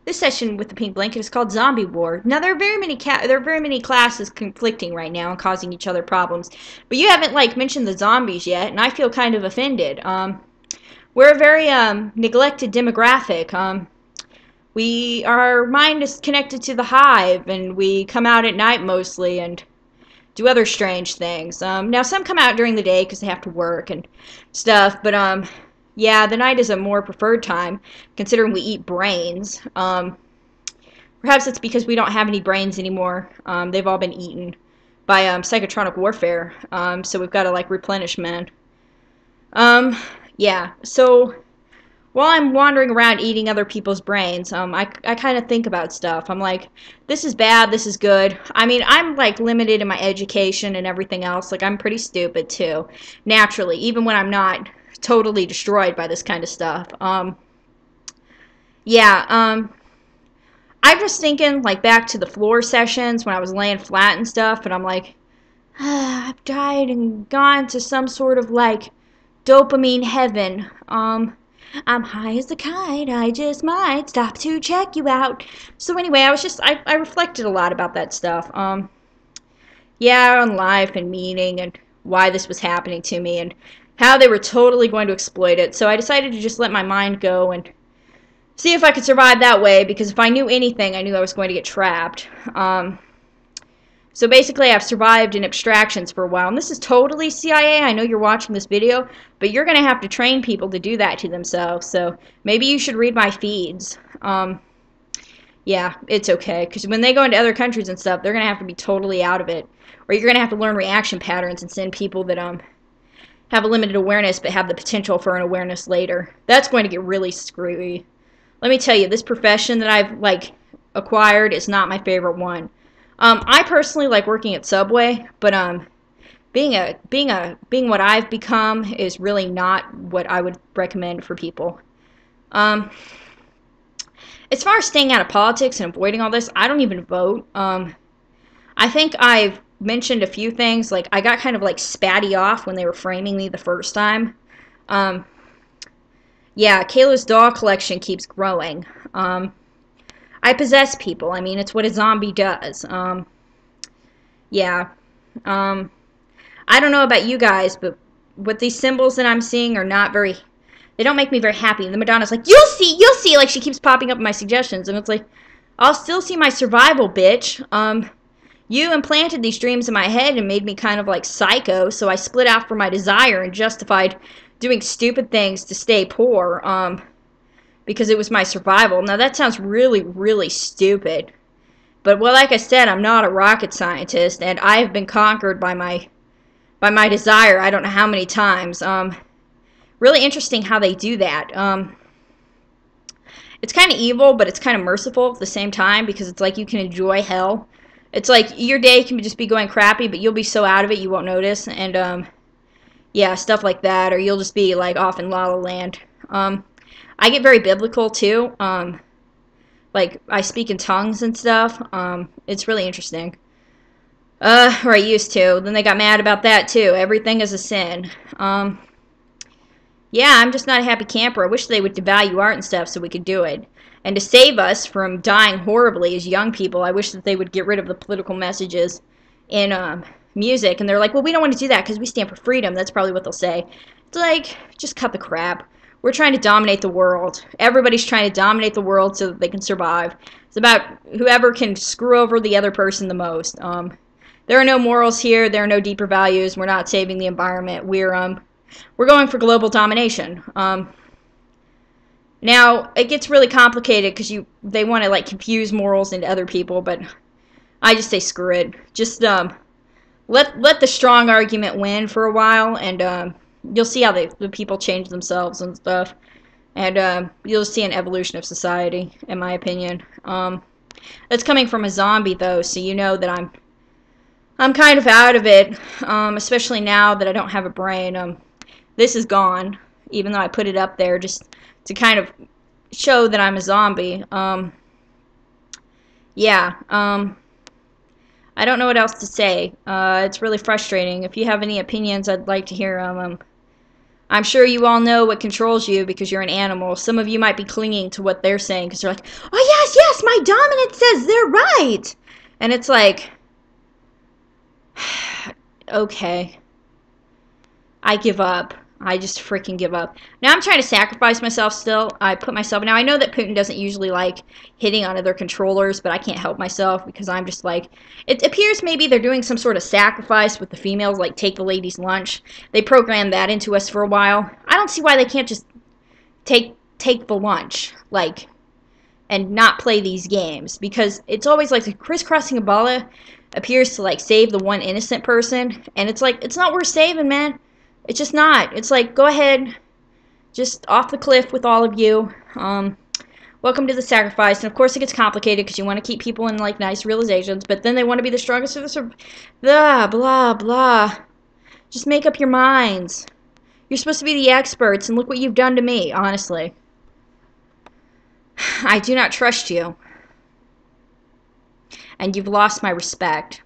This session with the pink blanket is called Zombie War. Now there are very many classes conflicting right now and causing each other problems, but you haven't like mentioned the zombies yet, and I feel kind of offended. We're a very neglected demographic. Our mind is connected to the hive, and we come out at night mostly and do other strange things. Now some come out during the day because they have to work and stuff, but yeah, the night is a more preferred time, considering we eat brains. Perhaps it's because we don't have any brains anymore. They've all been eaten by psychotronic warfare, so we've got to like replenish men. Yeah, so while I'm wandering around eating other people's brains, I kind of think about stuff. I'm like, this is bad, this is good. I mean, I'm like limited in my education and everything else. Like, I'm pretty stupid too, naturally, even when I'm not totally destroyed by this kind of stuff. Yeah, I'm just thinking, like, back to the floor sessions when I was laying flat and stuff, and I'm like, I've died and gone to some sort of, like, dopamine heaven. I'm high as a kite, I just might stop to check you out. So anyway, I reflected a lot about that stuff. Yeah, on life and meaning and why this was happening to me and how they were totally going to exploit it. So I decided to just let my mind go and see if I could survive that way, because if I knew anything, I knew I was going to get trapped. So basically, I've survived in abstractions for a while, and this is totally CIA. I know you're watching this video, but you're going to have to train people to do that to themselves, so maybe you should read my feeds. Yeah, it's okay, because when they go into other countries and stuff, they're going to have to be totally out of it, or you're going to have to learn reaction patterns and send people that have a limited awareness but have the potential for an awareness later. That's going to get really screwy. Let me tell you, this profession that I've like acquired is not my favorite one. I personally like working at Subway, but being what I've become is really not what I would recommend for people. As far as staying out of politics and avoiding all this, I don't even vote. I think I've mentioned a few things. Like, I got kind of like spatty off when they were framing me the first time. Yeah, Kayla's doll collection keeps growing. I possess people. I mean, it's what a zombie does. Yeah. I don't know about you guys, but what these symbols that I'm seeing are not very... They don't make me very happy. The Madonna's like, you'll see. Like, she keeps popping up in my suggestions, and it's like, I'll still see my survival, bitch. You implanted these dreams in my head and made me kind of like psycho, so I split out for my desire and justified doing stupid things to stay poor, because it was my survival. Now, that sounds really, really stupid. But, well, like I said, I'm not a rocket scientist, and I have been conquered by my desire I don't know how many times. Really interesting how they do that. It's kind of evil, but it's kind of merciful at the same time, because it's like you can enjoy hell. It's like your day can just be going crappy, but you'll be so out of it you won't notice, and, yeah, stuff like that, or you'll just be, like, off in La La Land. I get very biblical, too. Like, I speak in tongues and stuff. It's really interesting. Or I used to. Then they got mad about that, too. Everything is a sin. Yeah, I'm just not a happy camper. I wish they would devalue art and stuff so we could do it. And to save us from dying horribly as young people, I wish that they would get rid of the political messages in music. And they're like, well, we don't want to do that because we stand for freedom. That's probably what they'll say. It's like, just cut the crap. We're trying to dominate the world. Everybody's trying to dominate the world so that they can survive. It's about whoever can screw over the other person the most. There are no morals here. There are no deeper values. We're not saving the environment. We're going for global domination. Now, it gets really complicated because they want to like confuse morals into other people, but I just say screw it. Just let the strong argument win for a while, and you'll see how the people change themselves and stuff, and you'll see an evolution of society, in my opinion. That's coming from a zombie though, so you know that I'm kind of out of it, especially now that I don't have a brain. This is gone, even though I put it up there just to kind of show that I'm a zombie. Yeah, I don't know what else to say. It's really frustrating. If you have any opinions, I'd like to hear them. I'm sure you all know what controls you because you're an animal. Some of you might be clinging to what they're saying because they're like, oh, yes, my dominant says they're right. And it's like, okay. I give up. I just freaking give up. Now I'm trying to sacrifice myself still. I put myself... Now I know that Putin doesn't usually like hitting on other controllers, but I can't help myself because I'm just like... It appears maybe they're doing some sort of sacrifice with the females, like take the ladies' lunch. They programmed that into us for a while. I don't see why they can't just take the lunch, like, and not play these games. Because it's always like the crisscrossing Ebola appears to like save the one innocent person, and it's like, it's not worth saving, man. It's just not. It's like, go ahead, just off the cliff with all of you. Welcome to the sacrifice. And of course it gets complicated because you want to keep people in like nice realizations, but then they want to be the strongest of the blah, blah, blah. Just make up your minds. You're supposed to be the experts, and look what you've done to me, honestly. I do not trust you. And you've lost my respect.